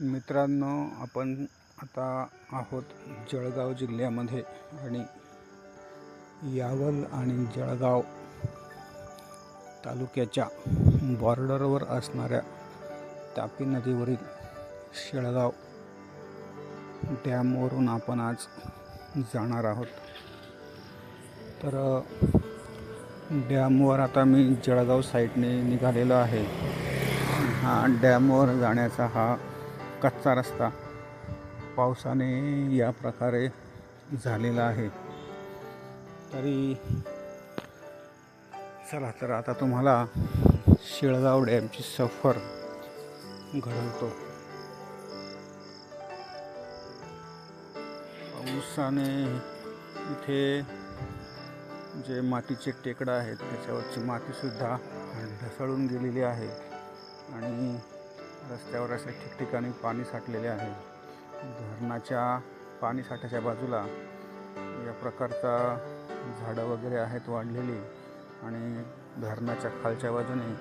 मित्रांनो, आपण आता आहोत जळगाव जिल्ह्यामध्ये आणि यावल आणि जळगाव तालुक्याच्या बॉर्डरवर असणाऱ्या तापी नदीवरील शेळगाव डॅमवरून आपण आज जाणार आहोत। तर डॅमवर आता मी जळगाव साईडने निघालेलो आहे। हा डॅमवर जाण्याचा हा कच्चा रस्ता पावसाने या प्रकारे झालेला आहे। तरी चला तर आता तुम्हाला शेळगाव डॅमची सफर घडवतो। पावसाने इथे जे मातीचे टेकडं आहेत त्याच्यावरची मातीसुद्धा ढसळून गेलेली आहे आणि रस्त्यावर अशा ठिकठिकाणी पाणी साठलेले आहे। धरणाच्या पाणीसाठ्याच्या बाजूला या प्रकारचा झाडं वगैरे आहेत वाढलेली आणि धरणाच्या खालच्या बाजूने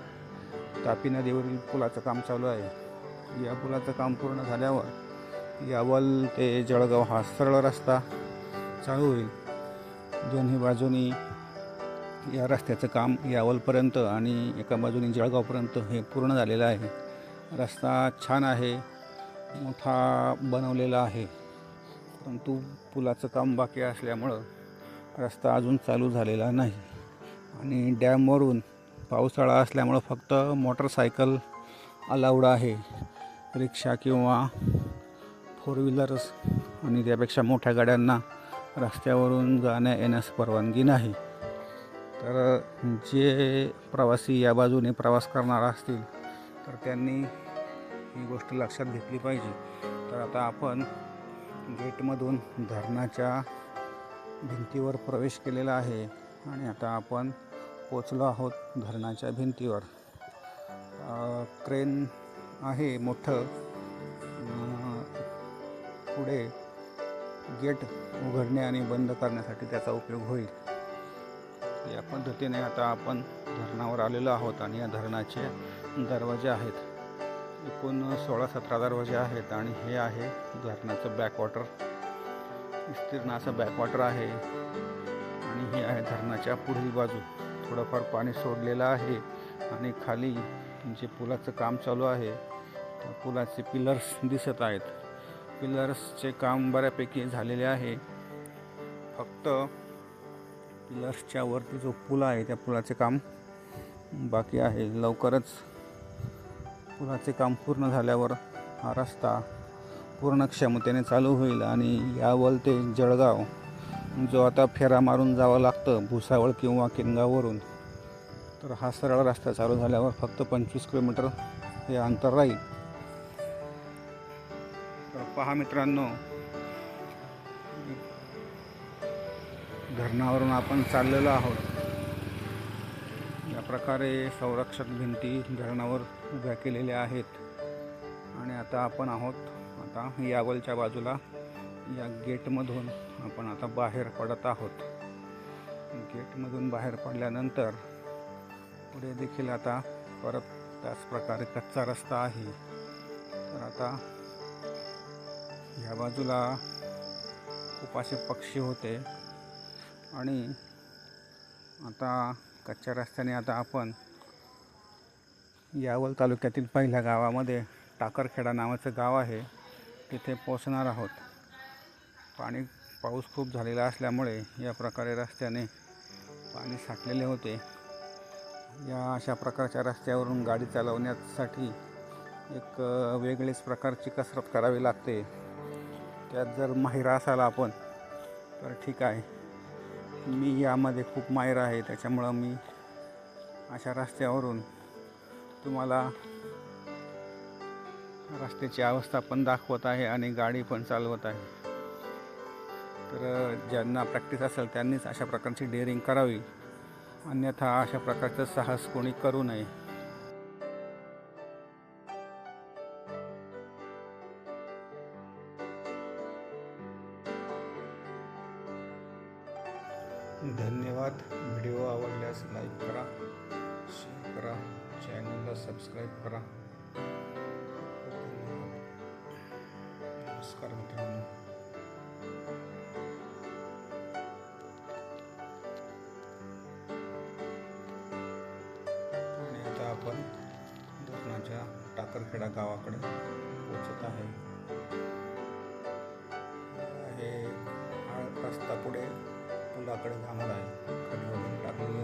तापी नदीवरील पुलाचं काम चालू आहे। या पुलाचं काम पूर्ण झाल्यावर यावल ते जळगाव हा सरळ रस्ता चालू होईल। दोन्ही बाजूनी या रस्त्याचं काम यावलपर्यंत आणि एका बाजूने जळगावपर्यंत हे पूर्ण झालेलं आहे। रस्ता छान आहे, मोठा बनवलेला आहे, परंतु पुलाचं काम बाकी असल्यामुळं रस्ता अजून चालू झालेला नाही। आणि डॅमवरून पावसाळा असल्यामुळं फक्त मोटरसायकल अलाउड आहे, रिक्षा किंवा फोर व्हीलर्स आणि त्यापेक्षा मोठ्या गाड्यांना रस्त्यावरून जाण्या येण्यास परवानगी नाही। तर जे प्रवासी या बाजूने प्रवास करणार असतील तर त्यांनी ही गोष्ट लक्षात घेतली पाहिजे। तर आता आपण गेटमधून धरणाच्या भिंतीवर प्रवेश केलेला आहे आणि आता आपण पोचलो आहोत धरणाच्या भिंतीवर। क्रेन आहे मोठं, पुढे गेट उघडणे आणि बंद करण्यासाठी त्याचा उपयोग होईल। या पद्धतीने आता आपण धरणावर आलेलो आहोत आणि या धरणाचे दरवाजे आहेत, एकूण 16-17 दरवाजे आहेत आणि हे आहे धरणाचं बॅकवॉटर, विस्तीर्ण असं बॅकवॉटर आहे। आणि हे आहे धरणाच्या पुढील बाजू, थोडंफार पाणी सोडलेलं आहे आणि खाली जे पुलाचं काम चालू आहे त्या पुलाचे पिलर्स दिसत आहेत। पिलर्सचे काम बऱ्यापैकी झालेले आहे, फक्त पिलर्सच्या वरती जो पूल आहे त्या पुलाचे काम बाकी आहे। लवकरच पुलाचे काम पूर्ण झाल्यावर हा रस्ता पूर्ण क्षमतेने चालू होईल आणि यावल ते जळगाव जो आता फेरा मारून जावं लागतं भुसावळ किंवा किनगाववरून, तर हा सरळ रस्ता चालू झाल्यावर फक्त 25 किलोमीटर हे अंतर राहील। तर पहा मित्रांनो, धरणावरून आपण चाललेलो आहोत। या प्रकारे संरक्षक भिंती धरणावर उभ्या केलेल्या आहेत आणि आता आपण आहोत यावलच्या बाजूला। या गेटमधून आपण आता बाहेर पडत आहोत। गेटमधून बाहेर पडल्यानंतर पुढे देखील आता परत त्याच प्रकारे कच्चा रस्ता आहे। तर आता या बाजूला खूप असे पक्षी होते आणि आता कच्च्या रस्त्याने आता आपण यावल तालुक्यातील पहिल्या गावामध्ये टाकरखेडा नावाचं गाव आहे तिथे पोहोचणार आहोत। पाऊस खूप झालेला असल्यामुळे या प्रकारे रस्त्याने पाणी साठलेले होते। या अशा प्रकारच्या रस्त्यावरून गाडी चालवण्यासाठी एक वेगळीच प्रकारची कसरत करावी लागते। त्यात जर माहिर असाल आपण तर ठीक आहे, मी यामध्ये खूप माहिर आहे, त्याच्यामुळं मी अशा रस्त्यावरून तुम्हाला रस्त्याची अवस्था पण दाखवत आहे आणि गाडी पण चालवत आहे। तर ज्यांना प्रॅक्टिस असेल त्यांनीच अशा प्रकारची डेअरिंग करावी, अन्यथा अशा प्रकारचं साहस कोणी करू नये। धन्यवाद। व्हिडिओ आवडल्यास लाईक करा, शेअर करा, चॅनलला सबस्क्राईब करा। नमस्कार मित्रांनो. आणि आता आपण धरणाच्या टाकरखेडा गावाकडे पोहोचत आहे. हे रस्ता पुढे पुलाकडे जाणार आहे. खाली वगैरे टाकलेली